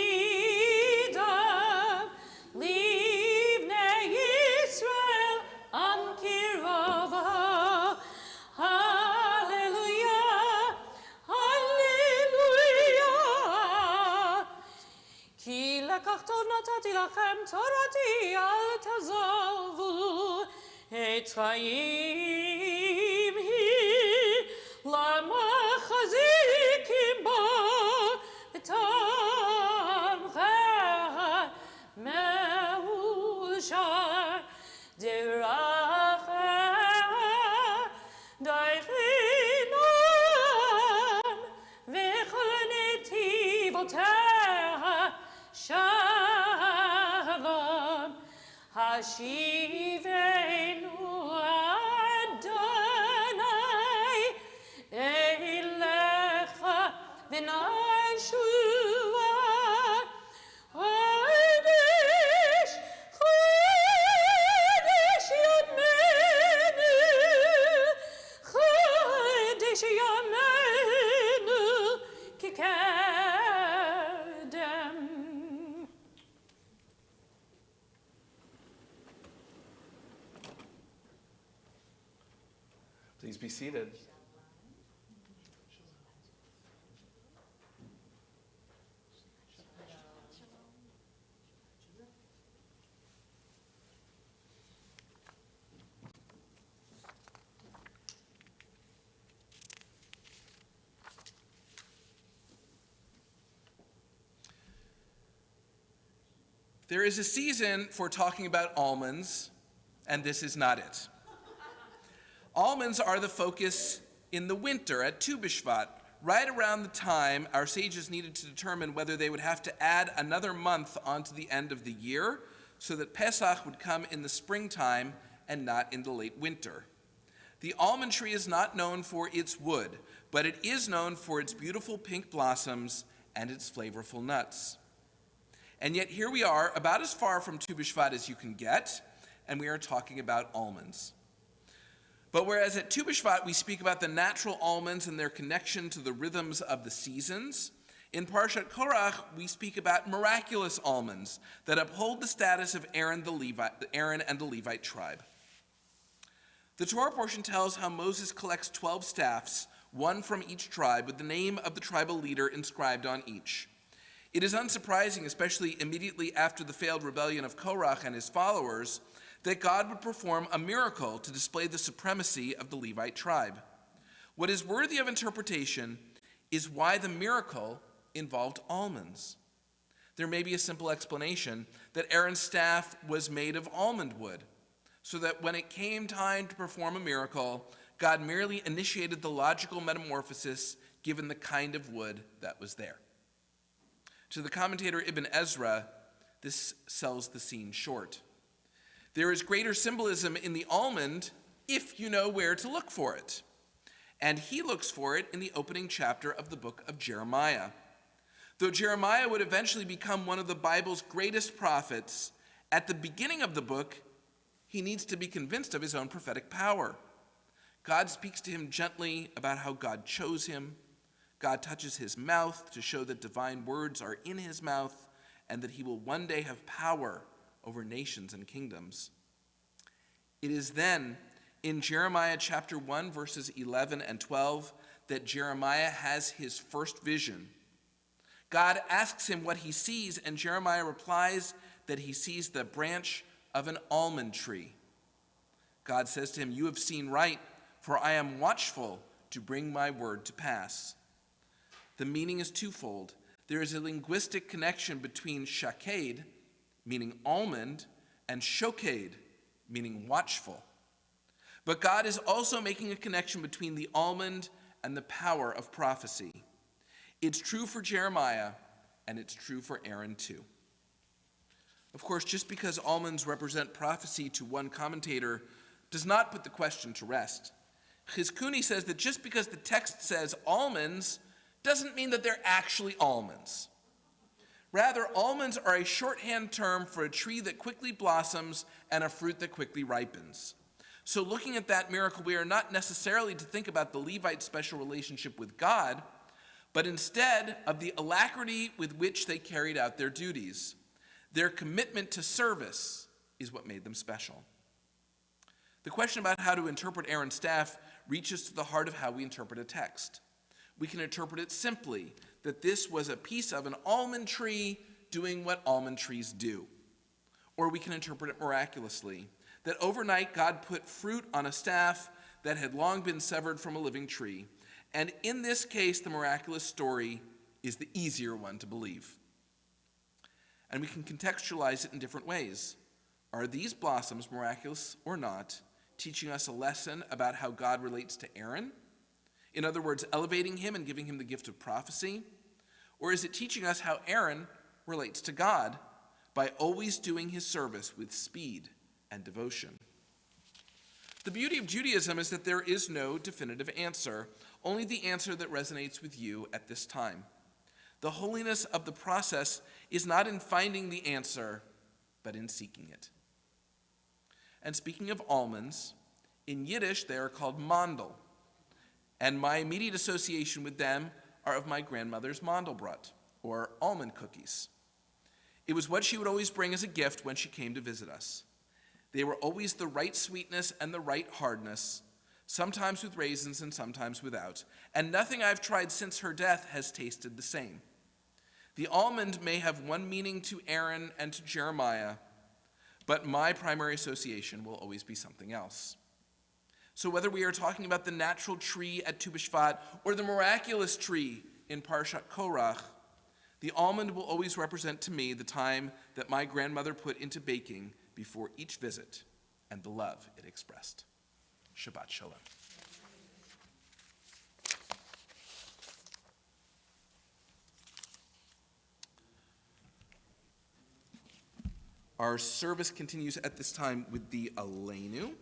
livnei Yisrael am kirova. Hallelujah, hallelujah. Ki lekachto natati lachem torati al tazavu et chaim hi lama chazikim ba v'tamcha meushar derachah daichinam v'chol netivoteha shalom hashivenu Adonai elecha v'nashua chodesh chodesh yamenu chodesh yamenu kikedem. Please be seated. There is a season for talking about almonds, and this is not it. Almonds are the focus in the winter at Tu B'Shvat, right around the time our sages needed to determine whether they would have to add another month onto the end of the year so that Pesach would come in the springtime and not in the late winter. The almond tree is not known for its wood, but it is known for its beautiful pink blossoms and its flavorful nuts. And yet here we are, about as far from Tu B'Shvat as you can get, and we are talking about almonds. But whereas at Tu B'Shvat we speak about the natural almonds and their connection to the rhythms of the seasons, in Parshat Korach we speak about miraculous almonds that uphold the status of Aaron and the Levite tribe. The Torah portion tells how Moses collects 12 staffs, one from each tribe, with the name of the tribal leader inscribed on each. It is unsurprising, especially immediately after the failed rebellion of Korach and his followers, that God would perform a miracle to display the supremacy of the Levite tribe. What is worthy of interpretation is why the miracle involved almonds. There may be a simple explanation that Aaron's staff was made of almond wood, so that when it came time to perform a miracle, God merely initiated the logical metamorphosis given the kind of wood that was there. To the commentator Ibn Ezra, this sells the scene short. There is greater symbolism in the almond if you know where to look for it. And he looks for it in the opening chapter of the book of Jeremiah. Though Jeremiah would eventually become one of the Bible's greatest prophets, at the beginning of the book, he needs to be convinced of his own prophetic power. God speaks to him gently about how God chose him. God touches his mouth to show that divine words are in his mouth and that he will one day have power over nations and kingdoms. It is then in Jeremiah chapter 1, verses 11 and 12, that Jeremiah has his first vision. God asks him what he sees, and Jeremiah replies that he sees the branch of an almond tree. God says to him, "You have seen right, for I am watchful to bring my word to pass." The meaning is twofold. There is a linguistic connection between shaked, meaning almond, and shoked, meaning watchful. But God is also making a connection between the almond and the power of prophecy. It's true for Jeremiah, and it's true for Aaron too. Of course, just because almonds represent prophecy to one commentator does not put the question to rest. Chizkuni says that just because the text says almonds doesn't mean that they're actually almonds. Rather, almonds are a shorthand term for a tree that quickly blossoms and a fruit that quickly ripens. So looking at that miracle, we are not necessarily to think about the Levite special relationship with God, but instead of the alacrity with which they carried out their duties. Their commitment to service is what made them special. The question about how to interpret Aaron's staff reaches to the heart of how we interpret a text. We can interpret it simply, that this was a piece of an almond tree doing what almond trees do. Or we can interpret it miraculously, that overnight God put fruit on a staff that had long been severed from a living tree. And in this case, the miraculous story is the easier one to believe. And we can contextualize it in different ways. Are these blossoms, miraculous or not, teaching us a lesson about how God relates to Aaron? In other words, elevating him and giving him the gift of prophecy? Or is it teaching us how Aaron relates to God by always doing his service with speed and devotion? The beauty of Judaism is that there is no definitive answer, only the answer that resonates with you at this time. The holiness of the process is not in finding the answer, but in seeking it. And speaking of almonds, in Yiddish they are called mandel, and my immediate association with them are of my grandmother's mandelbrot, or almond cookies. It was what she would always bring as a gift when she came to visit us. They were always the right sweetness and the right hardness, sometimes with raisins and sometimes without, and nothing I've tried since her death has tasted the same. The almond may have one meaning to Aaron and to Jeremiah, but my primary association will always be something else. So whether we are talking about the natural tree at Tu B'Shvat or the miraculous tree in Parshat Korach, The almond will always represent to me the time that my grandmother put into baking before each visit and the love it expressed. Shabbat Shalom. Our service continues at this time with the Aleinu.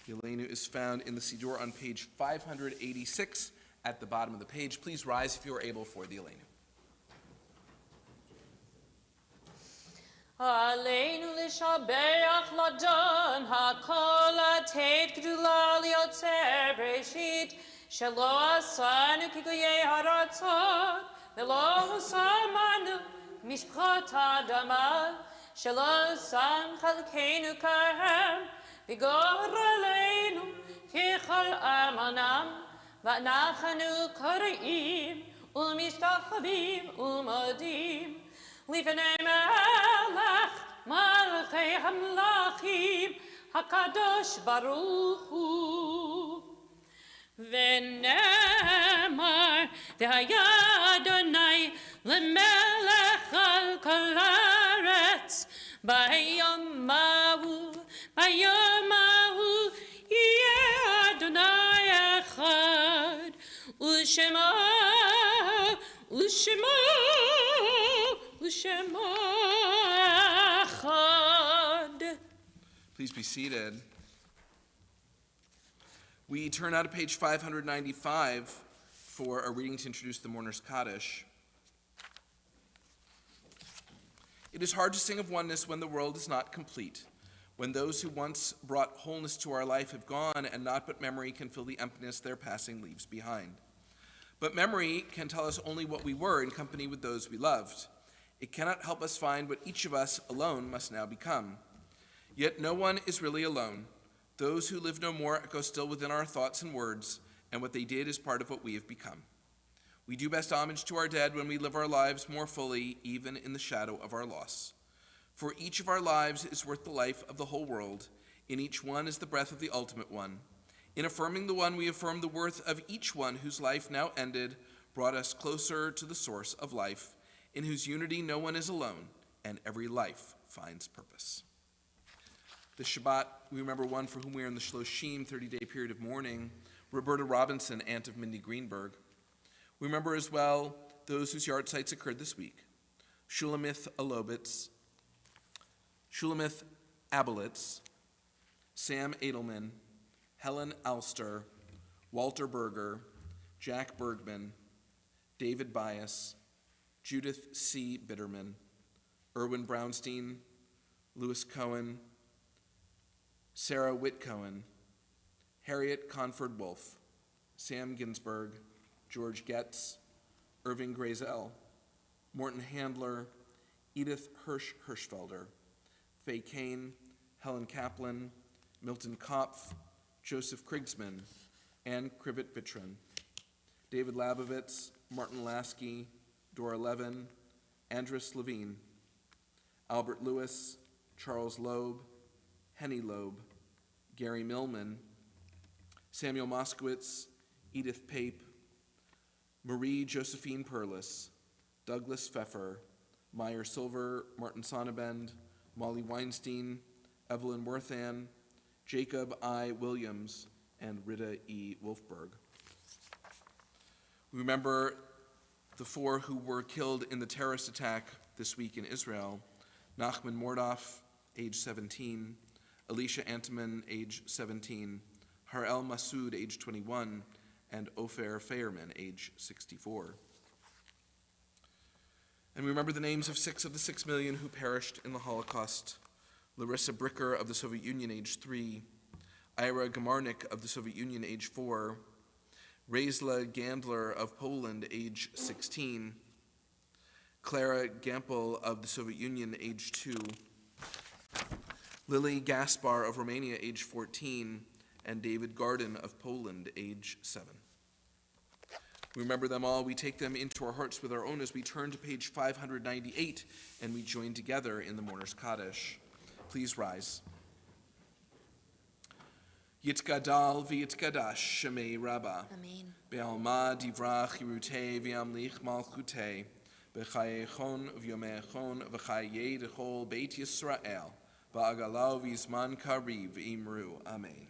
The Aleinu is found in the Siddur on page 586 at the bottom of the page. Please rise if you are able for the Aleinu. Aleinu l'shabeach ladon hakol atet gdula liotzer breshit shelo asanu kikoyei haratzot velo samanu mishpchot adama shelo sam chalkeinu karem vigor aleinu kichol amanam va'nachanu koreim u'mishtachavim u'modim Lifnei melech malchei hamlachim hakadosh baruch hu v'nemar v'haya Adonai lemelech al kol haaretz bayom mahu yeh Adonai echad u'shemo Please be seated. We turn now to page 595 for a reading to introduce the Mourner's Kaddish. It is hard to sing of oneness when the world is not complete, when those who once brought wholeness to our life have gone, and naught but memory can fill the emptiness their passing leaves behind. But memory can tell us only what we were in company with those we loved. It cannot help us find what each of us alone must now become. Yet no one is really alone. Those who live no more echo still within our thoughts and words, and what they did is part of what we have become. We do best homage to our dead when we live our lives more fully, even in the shadow of our loss. For each of our lives is worth the life of the whole world. In each one is the breath of the ultimate one. In affirming the one, we affirm the worth of each one whose life now ended brought us closer to the source of life, in whose unity no one is alone, and every life finds purpose. This Shabbat, we remember one for whom we are in the Shloshim, 30-day period of mourning, Roberta Robinson, aunt of Mindy Greenberg. We remember as well those whose yard sites occurred this week: Shulamith Abelitz, Sam Edelman, Helen Alster, Walter Berger, Jack Bergman, David Bias, Judith C. Bitterman, Erwin Brownstein, Louis Cohen, Sarah Whitcohen, Harriet Conford Wolf, Sam Ginsberg, George Getz, Irving Grazel, Morton Handler, Edith Hirschfelder, Faye Kane, Helen Kaplan, Milton Kopf, Joseph Krigsman, Ann Krivet-Vitrin, David Labovitz, Martin Lasky, Dora Levin, Andrus Levine, Albert Lewis, Charles Loeb, Henny Loeb, Gary Millman, Samuel Moskowitz, Edith Pape, Marie Josephine Perlis, Douglas Pfeffer, Meyer Silver, Martin Sonnabend, Molly Weinstein, Evelyn Worthan, Jacob I. Williams, and Rita E. Wolfberg. We remember the four who were killed in the terrorist attack this week in Israel: Nachman Mordoff, age 17, Alicia Anteman, age 17, Harel Massoud, age 21, and Ofer Feierman, age 64. And we remember the names of 6 of the 6 million who perished in the Holocaust: Larissa Bricker of the Soviet Union, age 3, Ira Gamarnik of the Soviet Union, age 4, Rezla Gandler of Poland, age 16, Clara Gampel of the Soviet Union, age 2, Lily Gaspar of Romania, age 14, and David Garden of Poland, age 7. We remember them all. We take them into our hearts with our own as we turn to page 598 and we join together in the Mourner's Kaddish. Please rise. Yitkadal v'yitkadash shemei Rabbah. Amen. Be'alma divrach yirutei v'yamlich malchutei. b'chayechon v'yomechon v'chayei d'chol Beit Yisrael v'agalau v'zman kariv v'imru. Amen.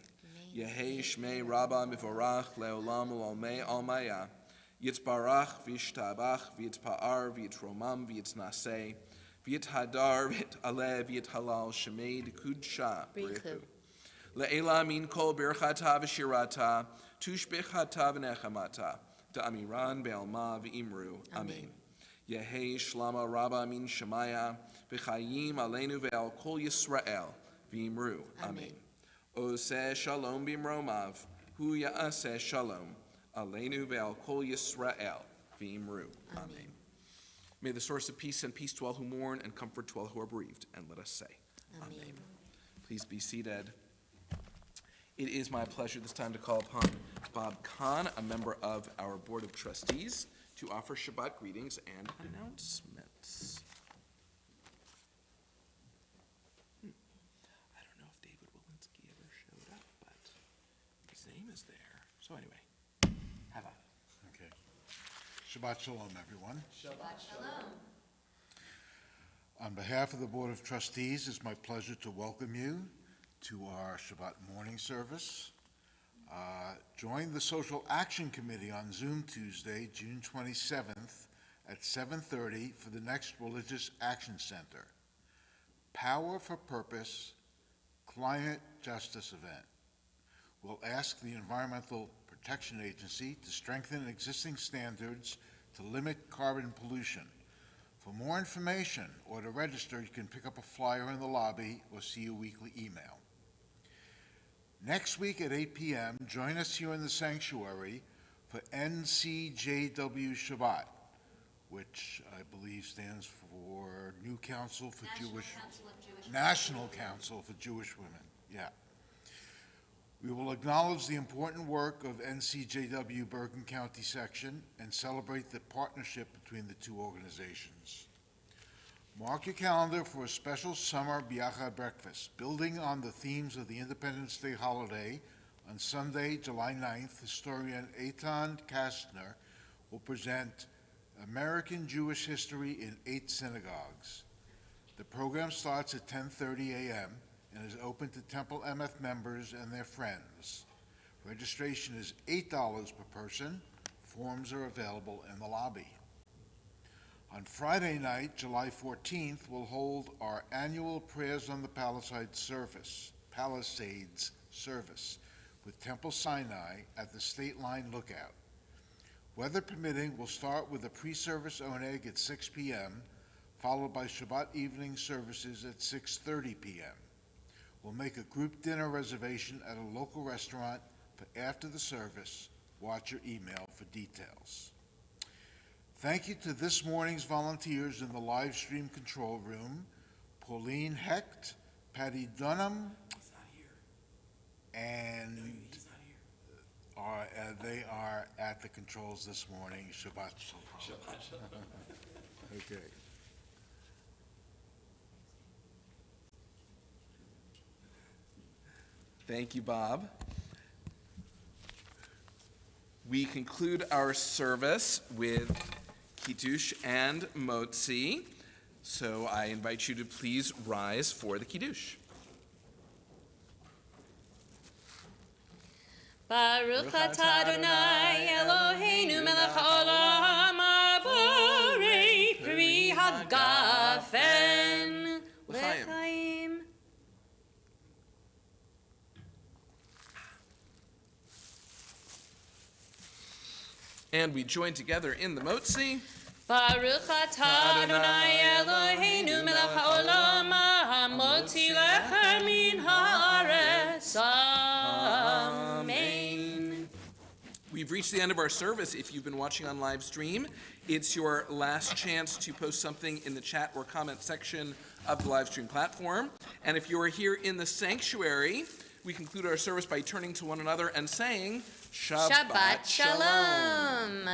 Yehei shmei rabba mivorach leolam u'olmei almaya yitzbarach v'yishtabach v'yitzpa'ar v'yitromam v'yitznaseh v'yithadar v'yit'aleh v'yithalal shemei d'kudsha b'richu. Le'ela min kol birchata v'shirata tushbechata v'nechamata da'amiran be'alma v'imru. Amen. Yehei shlama rabba min shemaya v'chayim aleinu ve'al kol Yisrael v'imru. Amen. Oseh shalom b'imromav hu ya'aseh shalom aleinu ve'al kol Yisrael v'imru. Amen. May the source of peace send peace to all who mourn and comfort to all who are bereaved. And let us say, Amen. Please be seated. It is my pleasure this time to call upon Bob Kahn, a member of our Board of Trustees, to offer Shabbat greetings and announcements. I don't know if David Walensky ever showed up, but his name is there. So anyway, have at it. Okay. Shabbat Shalom, everyone. Shabbat Shalom. On behalf of the Board of Trustees, it's my pleasure to welcome you to our Shabbat morning service. Join the Social Action Committee on Zoom Tuesday, June 27th at 7:30 for the next Religious Action Center. Power for Purpose Climate Justice event. We'll ask the Environmental Protection Agency to strengthen existing standards to limit carbon pollution. For more information or to register, you can pick up a flyer in the lobby or see a weekly email. Next week at 8 p.m., join us here in the sanctuary for NCJW Shabbat, which I believe stands for National Council of Jewish Women. Yeah. We will acknowledge the important work of NCJW Bergen County Section and celebrate the partnership between the two organizations. Mark your calendar for a special summer Biachad breakfast. Building on the themes of the Independence Day holiday, on Sunday, July 9th, historian Eitan Kastner will present American Jewish History in 8 Synagogues. The program starts at 10:30 a.m. and is open to Temple Emeth members and their friends. Registration is $8 per person. Forms are available in the lobby. On Friday night, July 14th, we'll hold our annual Prayers on the Palisades service with Temple Sinai at the State Line Lookout. Weather permitting, we'll start with a pre-service oneg at 6 p.m., followed by Shabbat evening services at 6:30 p.m. We'll make a group dinner reservation at a local restaurant for after the service. Watch your email for details. Thank you to this morning's volunteers in the live stream control room, Pauline Hecht, Patty Dunham, and they are at the controls this morning. Shabbat Shalom. Shabbat Shalom. Okay. Thank you, Bob. We conclude our service with Kiddush and Motzi. So I invite you to please rise for the Kiddush. Baruch atah Adonai Eloheinu melech haolam haborei pri hagafen l'chaim. And we join together in the Motzi. Baruch atah Adonai Eloheinu melech haolam hamotzi lechem min haaretz. Amen. We've reached the end of our service. If you've been watching on live stream, it's your last chance to post something in the chat or comment section of the live stream platform. And if you are here in the sanctuary, we conclude our service by turning to one another and saying, Shabbat Shabbat Shalom.